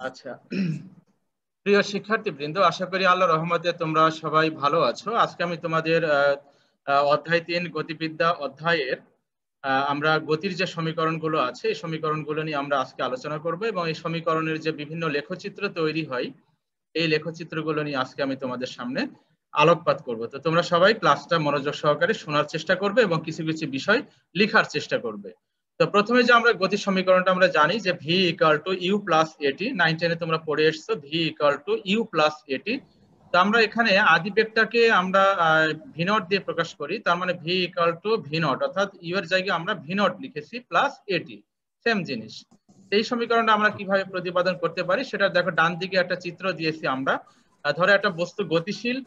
আচ্ছা, প্রিয় শিক্ষার্থীবৃন্দ, আশা করি আল্লাহর রহমতে তোমরা সবাই ভালো আছো। আজকে আমি তোমাদের অধ্যায় 3 গতিবিদ্যা অধ্যায়ের আমরা গতির যে সমীকরণগুলো আছে এই সমীকরণগুলো নিয়ে আমরা আজকে আলোচনা করব এবং এই সমীকরণের যে বিভিন্ন লেখচিত্র তৈরি হয় এই লেখচিত্রগুলো নিয়ে আজকে আমি তোমাদের সামনে আলোকপাত করব। তো তোমরা সবাই ক্লাসটা মনোযোগ সহকারে শোনার চেষ্টা করবে এবং কিছু কিছু বিষয় লেখার চেষ্টা করবে। তো প্রথমে যে আমরা গতি সমীকরণটা আমরা জানি যে V equal to U plus at, 9-10 তোমরা পড়ে এসছো V equal to U plus at. তো আমরা এখানে আদি বেগটাকে আমরা ভি নট দিয়ে প্রকাশ করি, তার মানে V equal two V naught, অর্থাৎ ইউ এর জায়গায় আমরা ভি নট লিখেছি প্লাস এটি, সেম জিনিস। এই সমীকরণটা আমরা কিভাবে প্রতিপাদন করতে পারি সেটা দেখো, ডান দিকে একটা চিত্র দিয়েছি আমরা। ধরো একটা বস্তু গতিশীল,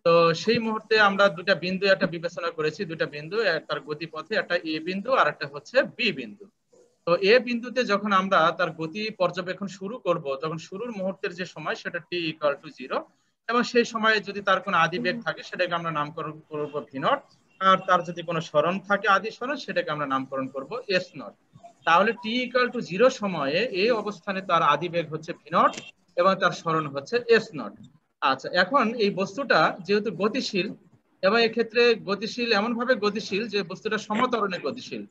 তো সেই মুহূর্তে আমরা দুটা বিন্দু একটা বিবেচনা করেছি, দুটা বিন্দু তার গতিপথে, একটা এ বিন্দু আর একটা হচ্ছে বি বিন্দু। তো এ বিন্দুতে যখন আমরা তার গতি পর্যবেক্ষণ শুরু করব তখন শুরুর মুহূর্তের যে সময় সেটা টি ইকুয়াল টু 0, এবং সেই সময়ে যদি তার কোনো আদি বেগ থাকে সেটাকে আমরা নামকরণ করব ভি নট, আর তার যদি কোনো সরণ থাকে আদি সরণ সেটাকে আমরা নামকরণ করব এস নট। তাহলে টি ইকুয়াল টু 0 সময়ে এই অবস্থানে তার আদি বেগ হচ্ছে ভি নট এবং তার সরণ হচ্ছে এস নট। আচ্ছা, এখন এই বস্তুটা যেহেতু গতিশীল এবং এক্ষেত্রে গতিশীল এমন ভাবে গতিশীল যে বস্তুটা সমত্বরণে গতিশীল,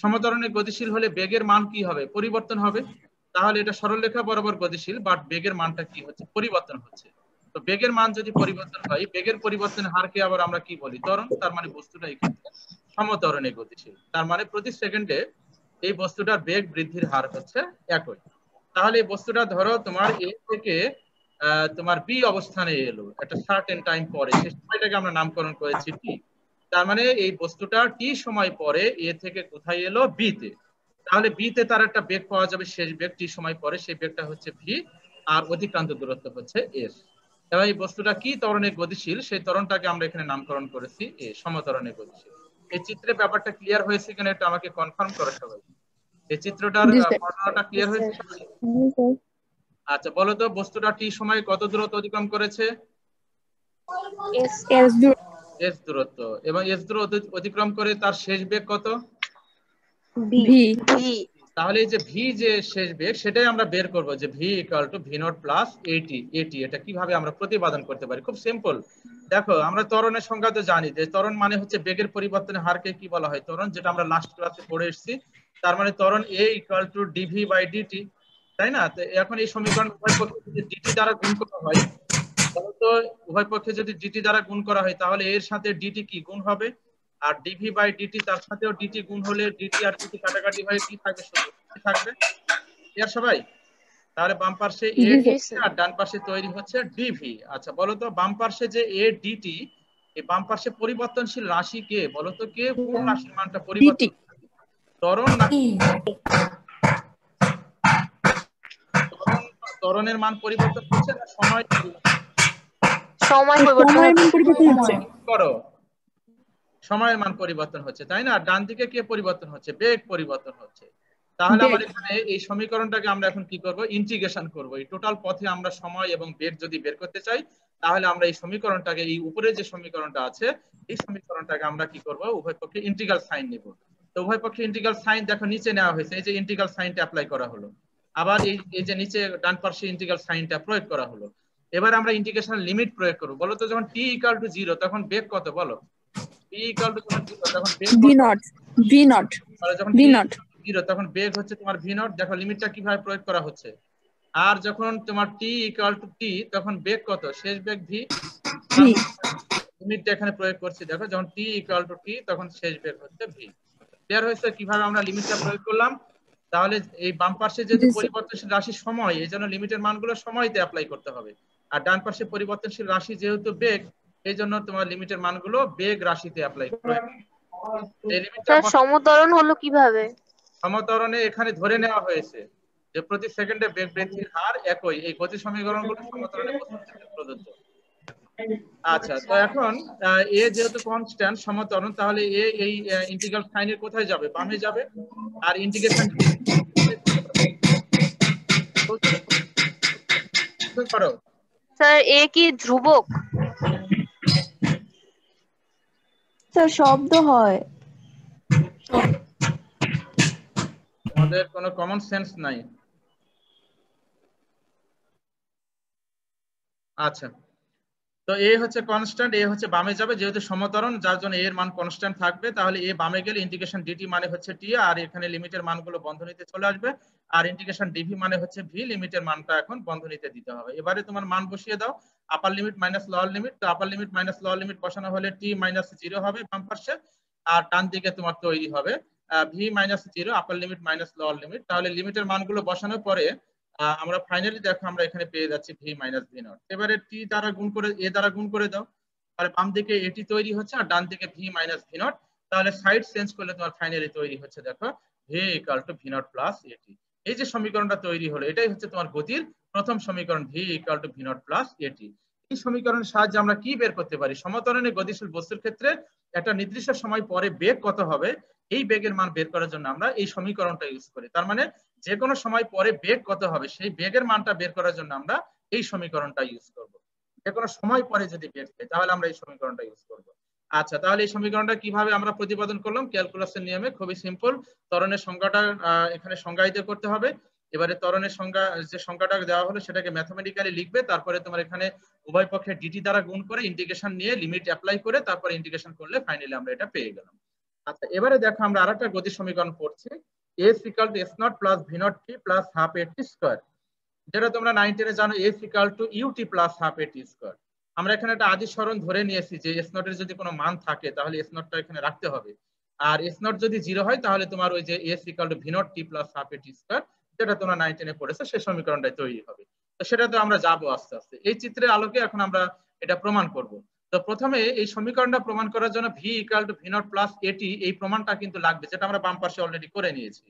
সমত্বরণে গতিশীল হলে বেগের মান কি হবে? পরিবর্তন হবে। তাহলে এটা সরলরেখা বরাবর গতিশীল, বাট বেগের মানটা কি হচ্ছে? পরিবর্তন হচ্ছে। তো বেগের মান যদি পরিবর্তন হয়, বেগের পরিবর্তনের হারকে আবার আমরা কি বলি? ত্বরণ। তার মানে বস্তুটা এক্ষেত্রে সমত্বরণে গতিশীল, তার মানে প্রতি সেকেন্ডে এই বস্তুটার বেগ বৃদ্ধির হার হচ্ছে একই। তাহলে এই বস্তুটা ধরো তোমার এ থেকে তোমার বি অবস্থানে এলো একটা সার্টেন টাইম পরে, সেই সময়টাকে আমরা নামকরণ করেছি টি। তার মানে এই বস্তুটা টি সময় পরে এ থেকে কোথায় এলো? বি তে। তাহলে বি তে তার একটা বেগ পাওয়া যাবে, শেষ বেগ টি সময় পরে, সেই বেগটা হচ্ছে ভি, আর অতিক্রান্ত দূরত্ব হচ্ছে এস। এবং এই বস্তুটা কি ত্বরণে গতিশীল, সেই ত্বরণটাকে আমরা এখানে নামকরণ করেছি এ, সমত্বরণে গতিশীল। এই চিত্রে ব্যাপারটা ক্লিয়ার হয়েছে কিনা এটা আমাকে কনফার্ম করো সবাই। এই চিত্রটার বর্ণনাটা ক্লিয়ার হয়েছে সবাই? আচ্ছা, বলো তো বস্তুটা টি সময়ে কত দূরত্ব অতিক্রম করেছে? এস দূরত্ব। এবং এস দূরত্ব অতিক্রম করে তার শেষ বেগ কত? ভি। তাহলে এই যে ভি যে শেষ বেগ সেটাই আমরা বের করব যে V equal two V naught plus এটি। এটা কিভাবে আমরা প্রতিপাদন করতে পারি? খুব সিম্পল। দেখো, আমরা ত্বরণের সংজ্ঞা তো জানি যে ত্বরণ মানে হচ্ছে বেগের পরিবর্তনের হারকে কি বলা হয়? ত্বরণ, যেটা আমরা লাস্ট ক্লাসে পড়ে এসেছি। তার মানে ত্বরণ a equal to d v by d t, তাই না? তো এখন এই সমীকরণ উভয় পক্ষে যদি ডিটি দ্বারা গুণ করা হয়, তো উভয় পক্ষে যদি ডিটি দ্বারা গুণ করা হয় তাহলে এর সাথে ডিটি কি গুণ হবে, আর ডিভি বাই ডিটি তার সাথেও ডিটি গুণ হলে ডিটি আর ডিটি কাটাকাটি হয়ে কি থাকবে? শুধু কি থাকবে? ইয়ার সবাই? তাহলে বাম পাশে এ আর ডান পাশে তৈরি হচ্ছে ডিভি। আচ্ছা, বলো তো বাম পাশে যে এ ডিটি, এই বাম পাশে পরিবর্তনশীল রাশি কে? বলো তো কে কোন রাশির মানটা পরিবর্তন? ত্বরণ নাকি? ত্বরণের মান পরিবর্তন হচ্ছে না সময় পরিবর্তন হচ্ছে? করো, সময়ের মান পরিবর্তন হচ্ছে, তাই না? ডান দিকে কে পরিবর্তন হচ্ছে? বেগ পরিবর্তন হচ্ছে। তাহলে আমার এখানে এই সমীকরণটাকে আমরা এখন কি করব? ইন্টিগ্রেশন করব। এই টোটাল পথে আমরা সময় এবং বেগ যদি বের করতে চাই তাহলে আমরা এই সমীকরণটাকে, এই উপরে যে সমীকরণটা আছে এই সমীকরণটাকে আমরা কি করব? উভয় পক্ষে ইন্টিগ্রাল সাইন নেব। তো উভয় পক্ষে ইন্টিগ্রাল সাইন দেখো নিচে নেওয়া হয়েছে, এই যে ইন্টিগ্রাল সাইনটা অ্যাপ্লাই করা হলো। আবার এই যে নিচে ডান পাশে ইন্টিগ্রাল সাইনটা প্রয়োগ করা হলো। এবার আমরা ইন্টিগ্রেশন লিমিট প্রয়োগ করব। বলো তো যখন টি ইকুয়াল টু 0 তখন বেগ কত? বলো। টি ইকুয়াল টু যখন 0 তখন বেগ ভি নট। V naught. তাহলে যখন ভি টি নট 0 তখন বেগ হচ্ছে তোমার ভি নট। দেখো লিমিটটা কিভাবে প্রয়োগ করা হচ্ছে। আর যখন তোমার টি ইকুয়াল টু টি তখন বেগ কত? শেষ বেগ ভি। লিমিটটা এখানে প্রয়োগ করছি, দেখো যখন টি ইকুয়াল টু টি তখন শেষ বেগ হচ্ছে ভি। ক্লিয়ার হয়েছে কিভাবে আমরা লিমিটটা প্রয়োগ করলাম? তাহলে এই বাম পাশে যেহেতু পরিবর্তনশীল রাশি সময়, এই জন্য লিমিটের মানগুলো সময়তে অ্যাপ্লাই করতে হবে। আর ডান পাশে পরিবর্তনশীল রাশি যেহেতু বেগ, এই জন্য তোমার লিমিটের মানগুলো বেগ রাশিতে অ্যাপ্লাই করতে হবে। এই লিমিটটা সমত্বরণ হলো কিভাবে? সমত্বরণে এখানে ধরে নেওয়া হয়েছে যে প্রতি সেকেন্ডে বেগ বৃদ্ধির হার একই। এই গতি সমীকরণগুলো সমত্বরণে বস্তুর ক্ষেত্রে প্রযোজ্য। আচ্ছা, তো এখন এ যেহেতু কনস্ট্যান্ট সমত্বরণ, তাহলে এ এই ইন্টিগ্রাল সাইনের কোথায় যাবে? বামে যাবে। আর ইন্টিগ্রেশন করো। স্যার এ কি ধ্রুবক? স্যার শব্দ হয়। আমাদের কোনো কমন সেন্স নাই। আচ্ছা, তো এ হচ্ছে কনস্ট্যান্ট, এ হচ্ছে বামে যাবে যেহেতু সমতরণ, যার জন্য এর মান কনস্ট্যান্ট থাকবে। তাহলে এ বামে গেলে ইন্টিগ্রেশন ডিটি মানে হচ্ছে টি, আর এখানে লিমিটের মানগুলো বন্ধনীতে চলে আসবে। আর ইন্টিগ্রেশন ডিভি মানে হচ্ছে ভি, লিমিটের মানটা এখন বন্ধনীতে দিতে হবে। এবারে তোমার মান বসিয়ে দাও, upper limit minus lower limit. তো upper limit minus lower limit বসানো হলে টি মাইনাস জিরো হবে বাম পাশে, আর ডান দিকে তোমার তৈরি হবে ভি মাইনাস জিরো, আপার লিমিট মাইনাস লোয়ার লিমিট। তাহলে লিমিটের মানগুলো বসানোর পরে আমরা ফাইনালি দেখো আমরা এখানে পেয়ে যাচ্ছি ভি মাইনাস ভি নট। এবারে টি দ্বারা গুণ করে, এ দ্বারা গুণ করে দাও, তাহলে বাম দিকে এটি তৈরি হচ্ছে আর ডান দিকে ভি মাইনাস ভি নট। তাহলে সাইড চেঞ্জ করলে তোমার ফাইনালি তৈরি হচ্ছে দেখো V equal two V naught plus এটি। এই যে সমীকরণটা তৈরি হলো এটাই হচ্ছে তোমার গতির প্রথম সমীকরণ, V equal two V naught plus এটি। এই সমীকরণের সাহায্যে আমরা কি বের করতে পারি? সমতরণে গতিশীল বস্তুর ক্ষেত্রে একটা নির্দিষ্ট সময় পরে বেগ কত হবে এই বেগের মান বের করার জন্য আমরা এই সমীকরণটা ইউজ করি। তার মানে যে কোনো সময় পরে বেগ কত হবে সেই বেগের মানটা বের করার জন্য আমরা এই সমীকরণটা ইউজ করব। যে কোনো সময় পরে যদি বেগ পাই তাহলে আমরা এই সমীকরণটা ইউজ করব। আচ্ছা, তাহলে এই সমীকরণটা কিভাবে আমরা প্রতিপাদন করলাম? ক্যালকুলাসের নিয়মে, খুবই সিম্পল। ত্বরণের সংজ্ঞাটা এখানে সংজ্ঞায়িত করতে হবে। এবারে ত্বরণের সংজ্ঞা, যে সংজ্ঞাটা দেওয়া হলো সেটাকে ম্যাথমেটিক্যালি লিখবে, তারপরে তোমার এখানে উভয় পক্ষে ডিটি দ্বারা গুণ করে ইন্টিগ্রেশন নিয়ে লিমিট অ্যাপ্লাই করে তারপরে ইন্টিগ্রেশন করলে ফাইনালি আমরা এটা পেয়ে গেলাম। আচ্ছা, এবারে দেখো আমরা আরেকটা গতি সমীকরণ পড়ছি, s equal to s naught plus v naught t plus half a t square, যেটা তোমরা 9 জানো s equal to ut plus half a t square। আমরা এখানে একটা আদি সরণ ধরে নিয়েছি যে s naught এর যদি কোনো মান থাকে তাহলে s naught টা এখানে রাখতে হবে, আর s naught যদি 0 হয় তাহলে তোমার ওই যে s equal to v naught t plus half a t square যেটা তোমরা 9 পড়েছো সেই সমীকরণটাই তৈরি হবে। তো সেটা তো আমরা যাবো আস্তে আস্তে, এই চিত্রের আলোকে এখন আমরা এটা প্রমাণ করব। তো প্রথমে এই সমীকরণটা প্রমাণ করার জন্য v equal to v naught plus at এই প্রমাণটা কিন্তু লাগবে, যেটা আমরা বাম পাশে অলরেডি করে নিয়েছি।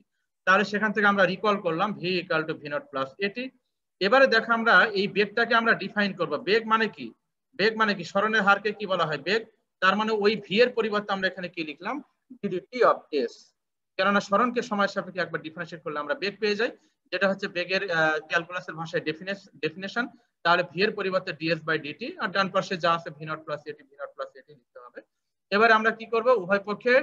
তাহলে সেখান থেকে আমরা রিকল করলাম v equal to v naught plus at। এবারে দেখো আমরা এই বেগটাকে আমরা ডিফাইন করব। বেগ মানে কি? বেগ মানে কি? সরণের হারকে কি বলা হয়? বেগ। তার মানে ওই ভি এর পরিবর্তে আমরা এখানে কি লিখলাম? dt of s। কেননা সরণকে সময়ের সাপেক্ষে একবার ডিফারেন্সিয়েট করলে আমরা বেগ পেয়ে যাই, যেটা হচ্ছে বেগের ক্যালকুলাসের ভাষায় ডেফিনেশন। তাহলে ভি এর পরিবর্তে ds বাই dt, আর ডান পাশে যা আছে v naught plus at, v naught plus at লিখতে হবে। এবারে আমরা কি করব? উভয় পক্ষে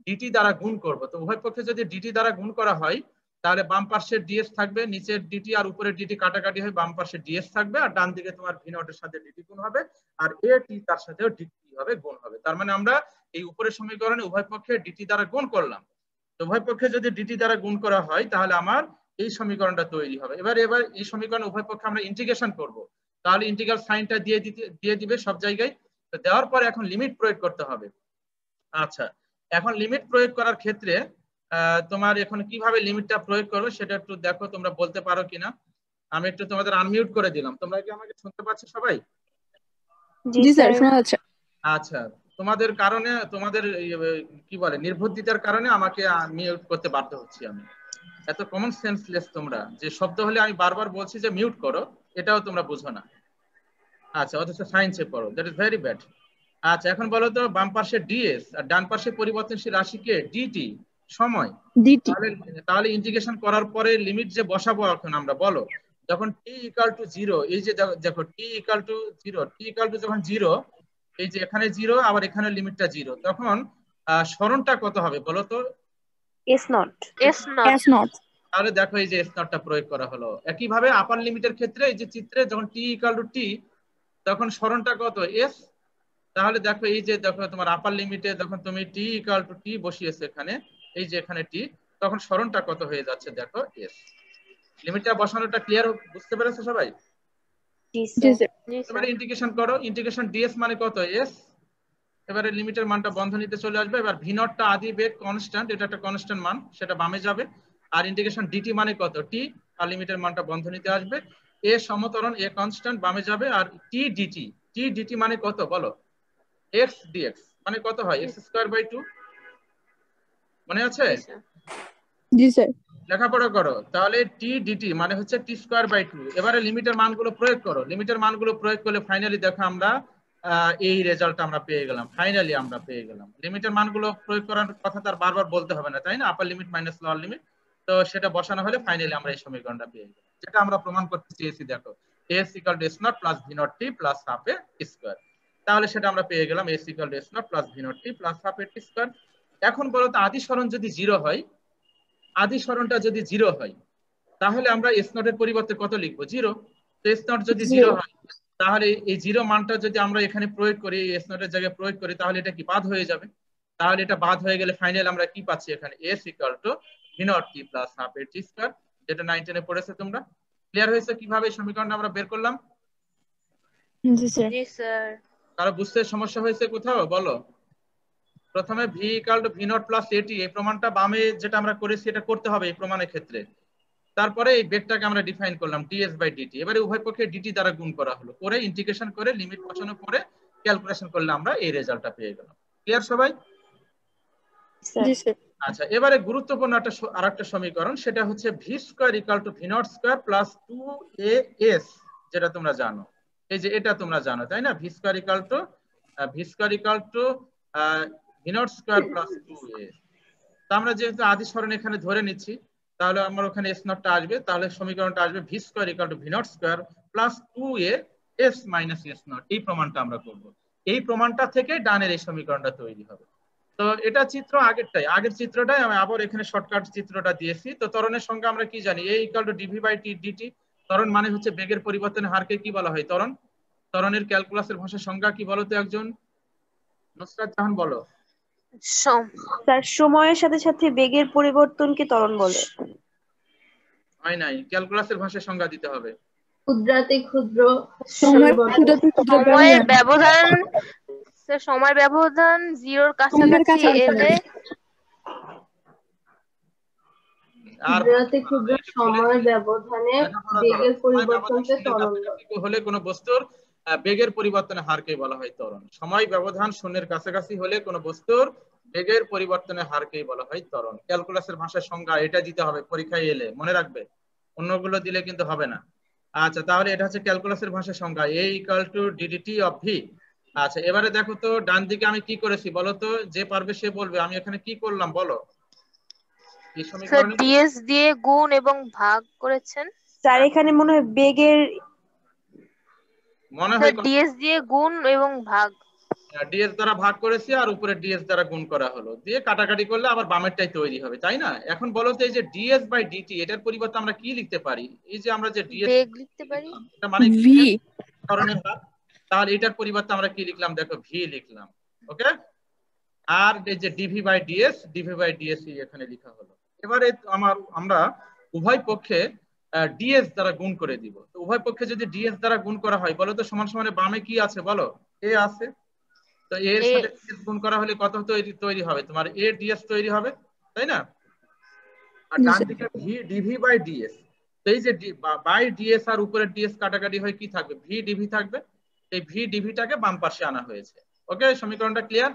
dt দ্বারা গুণ করব। তো উভয় পক্ষে যদি dt দ্বারা গুণ করা হয় তাহলে বাম পাশের ds থাকবে, নিচের dt আর উপরের dt কাটাকাটি হয়, বাম পাশে ds থাকবে, আর ডান দিকে তোমার v naught এর সাথে dt গুণ হবে, আর at তার সাথেও dt হবে, গুণ হবে। তার মানে আমরা এই উপরের সমীকরণে উভয় পক্ষে dt দ্বারা গুণ করলাম। তো উভয় পক্ষে যদি dt দ্বারা গুণ করা হয় তাহলে আমার এই সমীকরণটা তৈরি হবে। এবার এই সমীকরণে উভয় পক্ষে আমরা ইন্টিগ্রেশন করব, তাহলে ইন্টিগ্রাল সাইনটা দিয়ে দিবে সব জায়গায়। তো দেওয়ার পরে এখন লিমিট প্রয়োগ করতে হবে। আচ্ছা, এখন লিমিট প্রয়োগ করার ক্ষেত্রে তোমার এখন কিভাবে লিমিটটা প্রয়োগ করবে সেটা একটু দেখো, তোমরা বলতে পারো কিনা। আমি একটু তোমাদের আনমিউট করে দিলাম, তোমরা কি আমাকে শুনতে পাচ্ছ সবাই? জি স্যার, শোনা যাচ্ছে। আচ্ছা, তোমাদের কারণে, তোমাদের কি বলে নির্বুদ্ধিতার কারণে আমাকে মিউট করতে বাধ্য হচ্ছি আমি। এত কমন সেন্সলেস তোমরা, যে শব্দ হলে আমি বারবার বলছি যে মিউট করো, এটাও তোমরা বুঝো না। আচ্ছা, অথচ সায়েন্সে পড়ো, দ্যাট ইজ ভেরি ব্যাড। আচ্ছা, এখন বলো তো বাম পাশে ds আর ডান পাশে পরিবর্তনশীল রাশি কে dt সময়। তাহলে ইন্টিগ্রেশন করার পরে লিমিট যে বসাবো এখন আমরা, বলো যখন t ইকুয়াল টু 0, এই যে দেখো t equal to 0, t equal to যখন 0, এই যে এখানে 0 আবার এখানে লিমিটটা 0, তখন সরণটা কত হবে বলো তো? s naught। তাহলে দেখো এই যে s naught টা প্রয়োগ করা হলো। একইভাবে আপার লিমিটের ক্ষেত্রে এই যে চিত্রে যখন t ইকুয়াল টু t তখন সরণটা কত? s। তাহলে দেখো এই যে দেখো তোমার আপার লিমিটে যখন তুমি t ইকুয়াল টু t বসিয়েছো এখানে, এই যে এখানে t, তখন সরণটা কত হয়ে যাচ্ছে দেখো s। লিমিটটা বসানোটা ক্লিয়ার, বুঝতে পেরেছো সবাই? এবারে ইন্টিগ্রেশন করো, ইন্টিগ্রেশন ds মানে কত? s। এবারে লিমিটের মানটা বন্ধনীতে চলে আসবে। এবার v নট টা আদি বেগ কনস্ট্যান্ট, এটা একটা কনস্ট্যান্ট মান, সেটা বামে যাবে। আর ইন্টিগ্রেশন dt মানে কত? t, আর লিমিটের মানটা বন্ধনীতে আসবে। a সমতরণ, a কনস্ট্যান্ট, বামে যাবে। আর t dt মানে কত বলো? x dx মানে কত হয়? x স্কয়ার বাই 2, মনে আছে? জি স্যার। লেখাপড়া করো। তাহলে t dt মানে হচ্ছে t স্কয়ার বাই 2। এবারে লিমিটের মানগুলো প্রয়োগ করো, লিমিটের মানগুলো প্রয়োগ করলে ফাইনালি দেখো আমরা এই রেজাল্ট আমরা পেয়ে গেলাম, ফাইনালি আমরা পেয়ে গেলাম। লিমিটের মানগুলো প্রয়োগ করার কথা তার বারবার বলতে হবে না, তাই না? আপার লিমিট মাইনাস লোয়ার লিমিট, তো সেটা বসানো হলে ফাইনালি আমরা এই সমীকরণটা পেয়ে গেলাম, যেটা আমরা প্রমাণ করতে চেয়েছি। দেখো s equal to s naught plus v naught t plus half a square, তাহলে সেটা আমরা পেয়ে গেলাম s equal to s naught plus v naught t plus half a t square। এখন বলো তো আদি সরণ যদি 0 হয়, আদি সরণটা যদি 0 হয় তাহলে আমরা s naught এর পরিবর্তে কত লিখবো? 0। তো s naught যদি 0 হয় তাহলে এই জিরো মানটা যদি আমরা এখানে প্রয়োগ করি, এস নটের জায়গায় প্রয়োগ করি, তাহলে এটা কি বাদ হয়ে যাবে। তাহলে এটা বাদ হয়ে গেলে ফাইনাল আমরা কি পাচ্ছি এখানে, S equal to V naught T plus half এর টি স্কয়ার, যেটা 9 এ পড়েছে তোমরা। ক্লিয়ার হয়েছে কিভাবে এই সমীকরণটা আমরা বের করলাম? জি স্যার। জি স্যার। কারো বুঝতে সমস্যা হয়েছে কোথাও বলো? প্রথমে V equal two V naught plus এটি, এই প্রমাণটা বামে যেটা আমরা করেছি এটা করতে হবে এই প্রমাণের ক্ষেত্রে। তারপরে এই বেগটাকে আমরা ডিফাইন করলাম ডিএস বাই ডিটি, এবারে উভয় পক্ষে ডিটি দ্বারা গুণ করা হলো, করে ইন্টিগ্রেশন করে লিমিট বসানোর পরে ক্যালকুলেশন করলে আমরা এই রেজাল্টটা পেয়ে গেলাম। ক্লিয়ার সবাই? জি স্যার। আচ্ছা, এবারে গুরুত্বপূর্ণ আরেকটা সমীকরণ, সেটা হচ্ছে V square equal to V naught square plus 2as, যেটা তোমরা জানো, এই যে এটা তোমরা জানো তাই না, V square equal to V naught square plus 2a। তা আমরা যেহেতু আদি সরণ এখানে ধরে নিচ্ছি, তাহলে আমার ওখানে এস নটটা আসবে, তাহলে সমীকরণটা আসবে V square equal to V naught square plus 2a S minus S not. এই প্রমাণটা আমরা করব, এই প্রমাণটা থেকে ডানের এই সমীকরণটা তৈরি হবে। তো এটা চিত্র আগের চিত্রটাই আমি আবার এখানে শর্টকাট চিত্রটা দিয়েছি। তো ত্বরণের সংজ্ঞা আমরা কি জানি, a equal to d v by t d t. ত্বরণ মানে হচ্ছে বেগের পরিবর্তনের হারকে কি বলা হয়, ত্বরণ। ত্বরণের ক্যালকুলাসের ভাষার সংজ্ঞা কি বলো তো একজন? নুসরাত জাহান বলো। স্যার সময়ের সাথে সাথে বেগের পরিবর্তনকে ত্বরণ বলে। হয় নাই, ক্যালকুলাসের ভাষায় সংজ্ঞা দিতে হবে। ক্ষুদ্রাতি ক্ষুদ্র সময়ের ব্যবধান, স্যার সময় ব্যবধান জিরোর কাছাকাছি এলে আর ক্ষুদ্রাতি ক্ষুদ্র সময় ব্যবধানে বেগের পরিবর্তনকে ত্বরণ হলে কোন বস্তুর বেগের পরিবর্তনের হারকে বলা হয় ত্বরণ। সময় ব্যবধান শূন্যের কাছাকাছি হলে কোন বস্তুর বেগের পরিবর্তনের হারকেই বলা হয় ত্বরণ। ক্যালকুলাসের ভাষার সংজ্ঞা এটা দিতে হবে পরীক্ষায় এলে, মনে রাখবে, অন্যগুলো দিলে কিন্তু হবে না। আচ্ছা, তাহলে এটা হচ্ছে ক্যালকুলাসের ভাষার সংজ্ঞা, a equal to d d t of v. আচ্ছা, এবারে দেখো তো ডান দিকে আমি কি করেছি বলো তো, যে পারবে সে বলবে আমি এখানে কি করলাম বলো। স্যার ডিএস দিয়ে গুণ এবং ভাগ করেছেন। স্যার এখানে মনে হয় বেগের মনে হয় ডিএস দিয়ে গুণ এবং ভাগ, ডিএস দ্বারা ভাগ করেছি আর উপরে ডিএস দ্বারা গুণ করা হলো, দিয়ে কাটাকাটি করলে আবার বামেরটাই তৈরি হবে, তাই না? এখন বলো তো এই যে ডিএস বাই ডিটি, এটার পরিবর্তে আমরা কি লিখতে পারি? এই যে আমরা যে ডিএস বেগ লিখতে পারি, এটা মানে ভি ধরনের হার, তাহলে এটার পরিবর্তে আমরা কি লিখলাম দেখো, ভি লিখলাম। ওকে, আর এই যে ডিভি বাই ডিএস এখানে লেখা হলো। এবারে আমরা উভয় পক্ষে ডিএস দ্বারা গুণ করে দিব। তো উভয় পক্ষে যদি ডিএস দ্বারা গুণ করা হয়, বলো তো সমান সমানে বামে কি আছে বলো, এ আছে। তো এর সাথে ডিএস গুণ করা হলে কত তৈরি হবে তোমার, এ ডিএস তৈরি হবে, তাই না? আর ডান দিকে ভি ডিভি বাই ডিএস। তো এই যে বাই ডিএস আর উপরের ডিএস কাটাকাটি হয়ে কি থাকবে, ভি ডিভি থাকবে। এই ভি ডিভিটাকে বাম পাশে আনা হয়েছে। ওকে, সমীকরণটা ক্লিয়ার?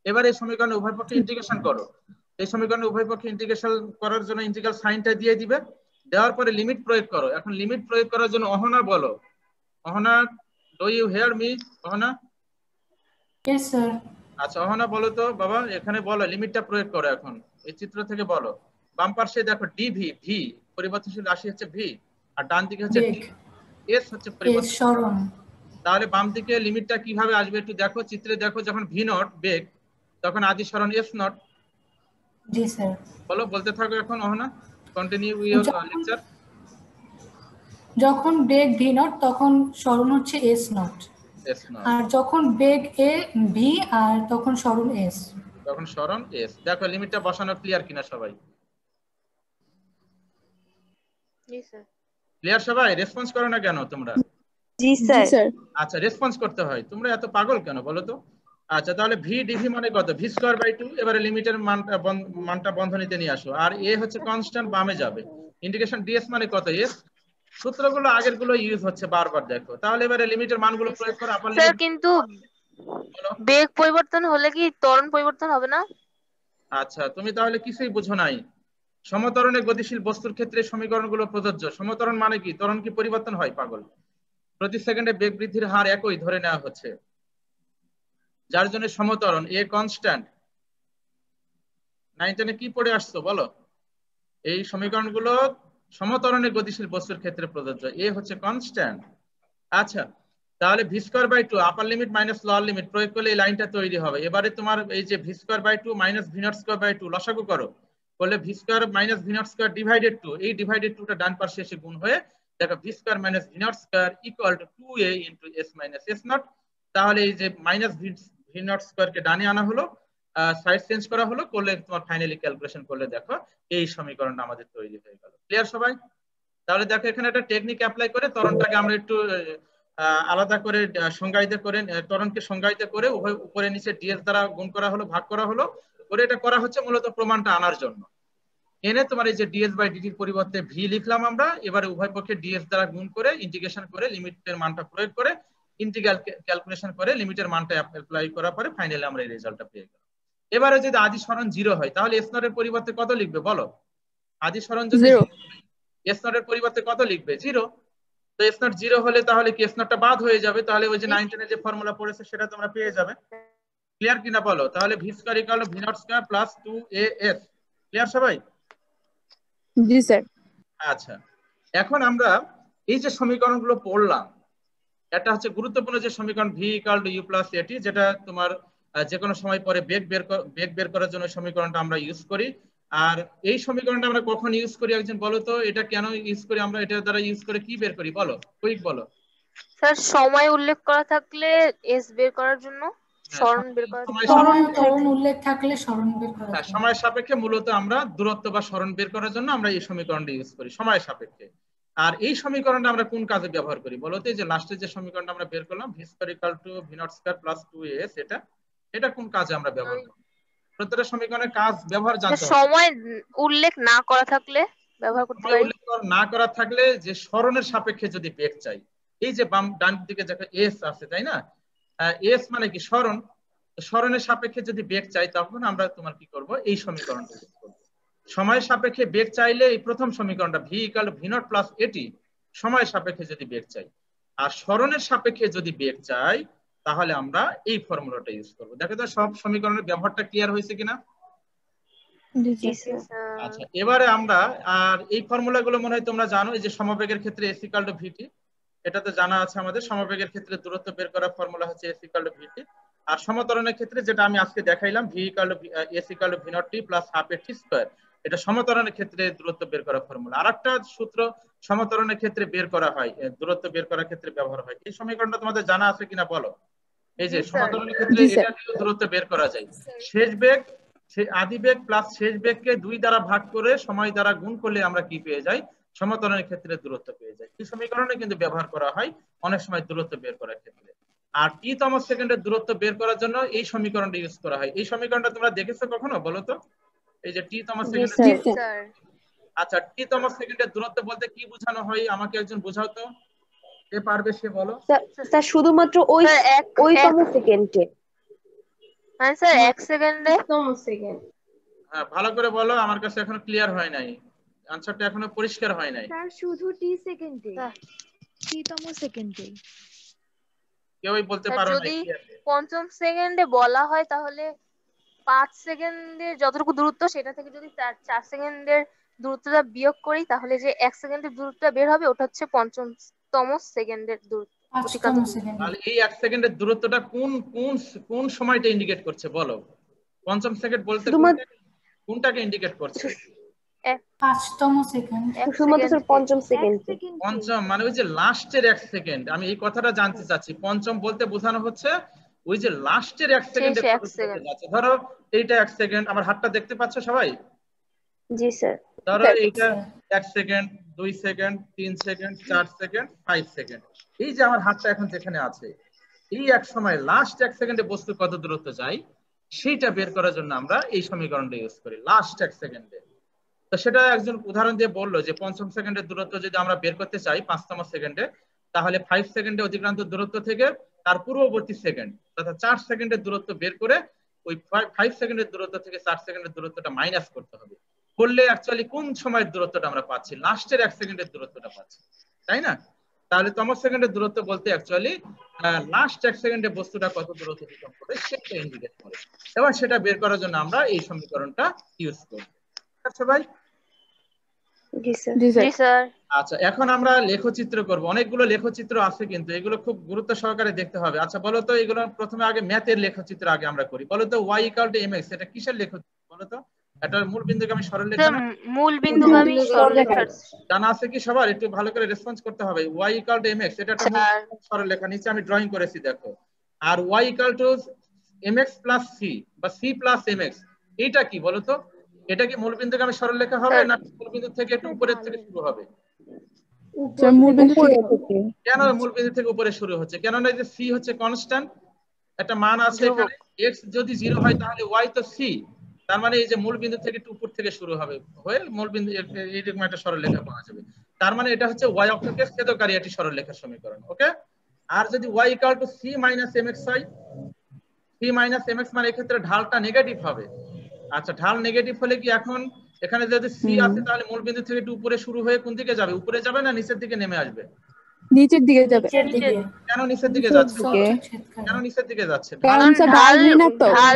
এবার এই সমীকরণে উভয় পক্ষে ইন্টিগ্রেশন করো। এই সমীকরণে উভয় পক্ষে ইন্টিগ্রেশন করার জন্য ইন্টিগ্রাল সাইনটা দিয়ে দিবে, দেওয়ার পরে লিমিট প্রয়োগ করো। এখন লিমিট প্রয়োগ করার জন্য অহনা বলো, Ahana, do you hear me Ahana? Yes sir. আচ্ছা অহনা বলো তো বাবা, এখানে বলো লিমিটটা প্রয়োগ করো। এখন এই চিত্র থেকে বলো, বাম পাশে দেখো ডিভি, ভি পরিবর্তনশীল রাশি হচ্ছে ভি, আর ডান দিকে হচ্ছে এস হচ্ছে পরিবর্তনশীল সরণ। তাহলে বাম দিকে লিমিটটা কিভাবে আসবে একটু দেখো, চিত্রে দেখো, যখন ভি নট বেগ তখন আদি সরণ এস নট। G sir. বলো, বলতে থাকো এখন অহনা, কন্টিনিউ ইওর লেকচার। যখন বেগ ভি নট তখন সরণ হচ্ছে এস নট, আর যখন বেগ এ ভি আর তখন সরণ এস, তখন সরণ এস। দেখো লিমিটটা বসানো ক্লিয়ার কিনা সবাই? জি স্যার। ক্লিয়ার সবাই? রেসপন্স করো না কেন তোমরা? জি স্যার। আচ্ছা, রেসপন্স করতে হয়, তোমরা এত পাগল কেন বলো তো? আচ্ছা, তাহলে ভি ডিভি মানে কত, ভি স্কয়ার বাই 2। এবারে লিমিটের মানটা বন্ধনীতে নিয়ে আসো, আর এ হচ্ছে কনস্ট্যান্ট, বামে যাবে। ইন্টিগ্রেশন ডিএস মানে কত, এস। সূত্রগুলো আগের গুলো ইউজ হচ্ছে বারবার, দেখো। তাহলে এবারে লিমিটের মানগুলো প্রয়োগ করো। আপার স্যার কিন্তু বেগ পরিবর্তন হলে কি ত্বরণ পরিবর্তন হবে না? আচ্ছা, তুমি তাহলে কিছুই বুঝো নাই। সমত্বরণে গতিশীল বস্তুর ক্ষেত্রে সমীকরণগুলো প্রযোজ্য। সমত্বরণ মানে কি, ত্বরণ কি পরিবর্তন হয় পাগল? প্রতি সেকেন্ডে বেগ বৃদ্ধির হার একই ধরে নেওয়া হচ্ছে, যার জন্য সমত্বরণ এ কনস্ট্যান্ট। 9 কি পড়ে আসছো বলো? এই সমীকরণগুলো সমত্বরণে গতিশীল বস্তুর ক্ষেত্রে প্রযোজ্য, এ হচ্ছে কনস্ট্যান্ট। আচ্ছা, তাহলে V square by 2 upper limit minus lower limit প্রয়োগ করলে এই লাইনটা তৈরি হবে। এবারে তোমার এই যে V square by 2 minus V naught square by 2 লসাগু করো, করলে V square minus V naught square divided 2, এই ডিভাইডেড 2টা ডান পাশে এসে গুণ হয়ে দেখো V square minus V naught square equal to 2a into s minus s not. তাহলে এই যে মাইনাস ভি নট স্কয়ার কে ডানে আনা হলো, সাইড চেঞ্জ করা হলো, করলে তোমার ফাইনালি ক্যালকুলেশন করলে দেখো এই সমীকরণটা আমাদের তৈরি হয়ে গেল। ক্লিয়ার সবাই? তাহলে দেখো এখানে একটা টেকনিক অ্যাপ্লাই করে ত্বরণটাকে আমরা একটু আলাদা করে সংজ্ঞায়িত করে, ত্বরণকে সংজ্ঞায়িত করে উভয় উপরে নিচে ডিএস দ্বারা গুণ করা হলো, ভাগ করা হলো, করে এটা করা হচ্ছে মূলত প্রমাণটা আনার জন্য। এনে তোমার এই যে ডিএস বাই ডিটির পরিবর্তে ভি লিখলাম আমরা, এবারে উভয় পক্ষে ডিএস দ্বারা গুণ করে ইন্টিগ্রেশন করে লিমিটের মানটা প্রয়োগ করে ইন্টিগ্রাল ক্যালকুলেশন করে লিমিটের মানটা অ্যাপ্লাই করার পরে ফাইনালি আমরা এই রেজাল্টটা পেয়ে গেলাম। এবারে যদি আদি সরণ 0 হয় তাহলে এস নট এর পরিবর্তে কত লিখবে বলো? আদি সরণ যদি এস নট এর পরিবর্তে কত লিখবে? 0। তো এস নট 0 হলে তাহলে কি এস নটটা বাদ হয়ে যাবে, তাহলে ওই যে 9 এর যে ফর্মুলা পড়েছে সেটা তোমরা পেয়ে যাবে। ক্লিয়ার কিনা বলো? তাহলে V square equal to V naught square plus 2as। Clear সবাই? জি স্যার। আচ্ছা, এখন আমরা এই যে সমীকরণগুলো পড়লাম, এটা হচ্ছে গুরুত্বপূর্ণ যে সমীকরণ V equal to U plus at, যেটা তোমার যে কোনো সময় পরে বেগ বের করার জন্য সমীকরণটা আমরা ইউজ করি। আর এই সমীকরণটা আমরা কখন ইউজ করি একজন বলো তো? এটা কেন ইউজ করি আমরা? এটার দ্বারা ইউজ করে কি বের করি বলো, কুইক বলো। স্যার সময় উল্লেখ করা থাকলে এস বের করার জন্য, সরণ বের করার জন্য, সরণ উল্লেখ থাকলে সরণ বের করার জন্য, সময় সাপেক্ষে মূলত আমরা দূরত্ব বা সরণ বের করার জন্য আমরা এই সমীকরণটা ইউজ করি সময় সাপেক্ষে। আর এই সমীকরণটা আমরা কোন কাজে ব্যবহার করি বলো তো? এই যে লাস্টের যে সমীকরণটা আমরা বের করলাম V square equal to V naught square plus 2as, এটা কোন কাজে আমরা ব্যবহার করি? প্রত্যেকটা সমীকরণের কাজ ব্যবহার জানতে হবে। সময় উল্লেখ না করা থাকলে ব্যবহার করতে পারি। উল্লেখ না করা থাকলে যে সরণের সাপেক্ষে যদি বেগ চাই, এই যে বাম ডান দিকে যে এস আছে তাই না, এস মানে কি সরণ, সরণের সাপেক্ষে যদি বেগ চাই তখন আমরা তোমার কি করব? এই সমীকরণটা ইউজ করব। সময়ের সাপেক্ষে বেগ চাইলে এই প্রথম সমীকরণটা V equal two V naught plus এটি সময়ের সাপেক্ষে যদি বেগ চাই, আর সরণের সাপেক্ষে যদি বেগ চাই তাহলে আমরা এই ফর্মুলাটা ইউজ করব। দেখো তো সব সমীকরণের ব্যবহারটা ক্লিয়ার হয়েছে কিনা? আচ্ছা, এবারে আমরা আর এই ফর্মুলাগুলো মনে হয় তোমরা জানো, এই যে সমবেগের ক্ষেত্রে এস ইকুয়াল টু ভিটি, এটা তো জানা আছে আমাদের। সমবেগের ক্ষেত্রে দূরত্ব বের করার ফর্মুলা হচ্ছে এস ইকুয়াল টু ভিটি। আর সমত্বরণের ক্ষেত্রে যেটা আমি আজকে দেখাইলাম V equal two S equal to V naught T plus half A T square, এটা সমত্বরণের ক্ষেত্রে দূরত্ব বের করার ফর্মুলা। আরেকটা সূত্র সমত্বরণের ক্ষেত্রে বের করা হয়, দূরত্ব বের করার ক্ষেত্রে ব্যবহার হয়। এই সমীকরণটা তোমাদের জানা আছে কিনা বলো? এই যে সমত্বরণের ক্ষেত্রে এটা দিয়ে দূরত্ব বের করা যায়। শেষ বেগ, আদি বেগ প্লাস শেষ বেগকে 2 দ্বারা ভাগ করে সময় দ্বারা গুণ করলে আমরা কি পেয়ে যাই? সমত্বরণের ক্ষেত্রে দূরত্ব পেয়ে যাই। এই সমীকরণে কিন্তু ব্যবহার করা হয় অনেক সময় দূরত্ব বের করার ক্ষেত্রে। আর টি তম সেকেন্ডের দূরত্ব বের করার জন্য এই সমীকরণটা ইউজ করা হয়। এই সমীকরণটা তোমরা দেখেছো কখনো বলো তো? এই যে টি তম সেকেন্ডের, আচ্ছা টি তম সেকেন্ডের দূরত্ব বলতে কি বোঝানো হয় আমাকে একজন বোঝাও তো, কে পারবে সে বলো। স্যার শুধুমাত্র ওই তম সেকেন্ডে, হ্যাঁ স্যার 1 সেকেন্ডে তম সেকেন্ড। হ্যাঁ ভালো করে বলো, আমার কাছে এখনো ক্লিয়ার হয় নাই, আনসারটা এখনো পরিষ্কার হয় নাই। স্যার শুধু টি সেকেন্ডে, টি তম সেকেন্ডে। কেউই বলতে পারো না। যদি পঞ্চম সেকেন্ডে বলা হয় তাহলে 5 সেকেন্ডের যতটুকু দূরত্ব সেটা থেকে যদি 4 সেকেন্ডের দূরত্বটা বিয়োগ করি তাহলে যে 1 সেকেন্ডের দূরত্বটা বের হবে ওটা হচ্ছে পঞ্চমতম সেকেন্ডের দূরত্ব। তাহলে এই 1 সেকেন্ডের দূরত্বটা কোন কোন কোন সময়টা ইন্ডিকেট করছে বলো? পঞ্চম সেকেন্ড বলতে কোনটাকে ইন্ডিকেট করছে? 5তম সেকেন্ড। শুধুমাত্র পঞ্চম সেকেন্ড। পঞ্চম মানে ওই যে লাস্টের 1 সেকেন্ড। আমি এই কথাটা জানতে চাচ্ছি, পঞ্চম বলতে বোঝানো হচ্ছে ওই যে লাস্টের 1 সেকেন্ডে যাচ্ছে। ধরো এইটা 1 সেকেন্ড, আমার হাতটা দেখতে পাচ্ছ সবাই? জি স্যার। ধরো এইটা 1 second, 2 second, 3 second, 4 second, 5 second. এই যে আমার হাতটা এখন যেখানে আছে, এই এক সময় লাস্ট 1 সেকেন্ডে বস্তু কত দূরত্ব যায় সেইটা বের করার জন্য আমরা এই সমীকরণটা ইউজ করি লাস্ট 1 সেকেন্ডে। তো সেটা একজন উদাহরণ দিয়ে বললো যে পঞ্চম সেকেন্ডের দূরত্ব যদি আমরা বের করতে চাই 5তম সেকেন্ডে, তাহলে 5 সেকেন্ডে অতিক্রান্ত দূরত্ব থেকে তার পূর্ববর্তী সেকেন্ড তথা 4 সেকেন্ডের দূরত্ব বের করে ওই 5 সেকেন্ডের দূরত্ব থেকে 4 সেকেন্ডের দূরত্বটা মাইনাস করতে হবে। করলে অ্যাকচুয়ালি কোন সময়ের দূরত্বটা আমরা পাচ্ছি? লাস্টের 1 সেকেন্ডের দূরত্বটা পাচ্ছি, তাই না? তাহলে তম সেকেন্ডের দূরত্ব বলতে অ্যাকচুয়ালি লাস্ট 1 সেকেন্ডে বস্তুটা কত দূরত্ব অতিক্রম করে সেটা ইন্ডিকেট করে, এবং সেটা বের করার জন্য আমরা এই সমীকরণটা ইউজ করি। আচ্ছা ভাই? আচ্ছা, এখন আমরা লেখচিত্র করব। অনেকগুলো লেখচিত্র আছে কিন্তু এগুলো খুব গুরুত্ব সহকারে দেখতে হবে। আচ্ছা বলো তো, এগুলো প্রথমে আগে ম্যাথের লেখচিত্র আগে আমরা করি। বলো তো y = mx, এটা কিসের লেখচিত্র বলো তো? এটা মূল বিন্দুগামী সরলরেখা না? মূল বিন্দুগামী সরলরেখা জানা আছে কি সবার? একটু ভালো করে রেসপন্স করতে হবে। y = mx, এটা একটা সরলরেখা, নিচে আমি ড্রয়িং করেছি দেখো। আর y = mx + c বা c + mx, এইটা কি বলো তো? এটা কি মূল বিন্দুগামী সরলরেখা হবে না মূল বিন্দু থেকে একটু উপরের থেকে শুরু হবে? মূল বিন্দু থেকে। কেন মূল বিন্দু থেকে উপরে শুরু হচ্ছে? কেননা এই যে c হচ্ছে কনস্ট্যান্ট, একটা মান আছে এখানে। x যদি 0 হয় তাহলে y তো c, তার মানে এই যে মূল বিন্দু থেকে একটু উপর থেকে শুরু হবে হয়ে মূল বিন্দু এইরকম একটা সরলরেখা পাওয়া যাবে। তার মানে এটা হচ্ছে y অক্ষকে ছেদকারী একটি সরলরেখার সমীকরণ। ওকে। আর যদি y = c - mx হয়, c - mx মানে এক্ষেত্রে ঢালটা নেগেটিভ হবে। আচ্ছা, ঢাল নেগেটিভ হলে কি এখন এখানে যদি c আছে তাহলে মূল বিন্দু থেকে একটু উপরে শুরু হয়ে কোন দিকে যাবে? উপরে যাবে না নিচের দিকে নেমে আসবে? নিচের দিকে যাবে। কেন নিচের দিকে যাচ্ছে? কেন নিচের দিকে যাচ্ছে? কারণ ঢাল ঋণাত্মক। হ্যাঁ,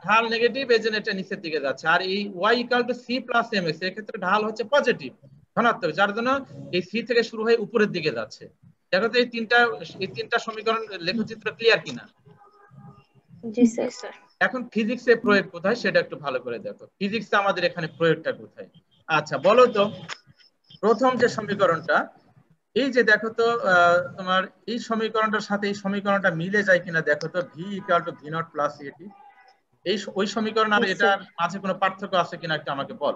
ঢাল নেগেটিভ, এজন্য এটা নিচের দিকে যাচ্ছে। আর এই y = c + mx, এর ক্ষেত্রে ঢাল হচ্ছে পজিটিভ, ধনাত্মক, যার জন্য এই c থেকে শুরু হয়ে উপরের দিকে যাচ্ছে। দেখো তো এই তিনটা সমীকরণ লেখচিত্র ক্লিয়ার কিনা? জি স্যার। এখন ফিজিক্সে প্রয়োগ কোথায় সেটা একটু ভালো করে দেখো। ফিজিক্সে আমাদের এখানে প্রয়োগটা কোথায়? আচ্ছা বলো তো, প্রথম যে সমীকরণটা, এই যে দেখো তো তোমার এই সমীকরণটার সাথে এই সমীকরণটা মিলে যায় কিনা দেখো তো। v = v0 + at, এই ওই সমীকরণ আর এটার মাঝে কোনো পার্থক্য আছে কিনা একটু আমাকে বল।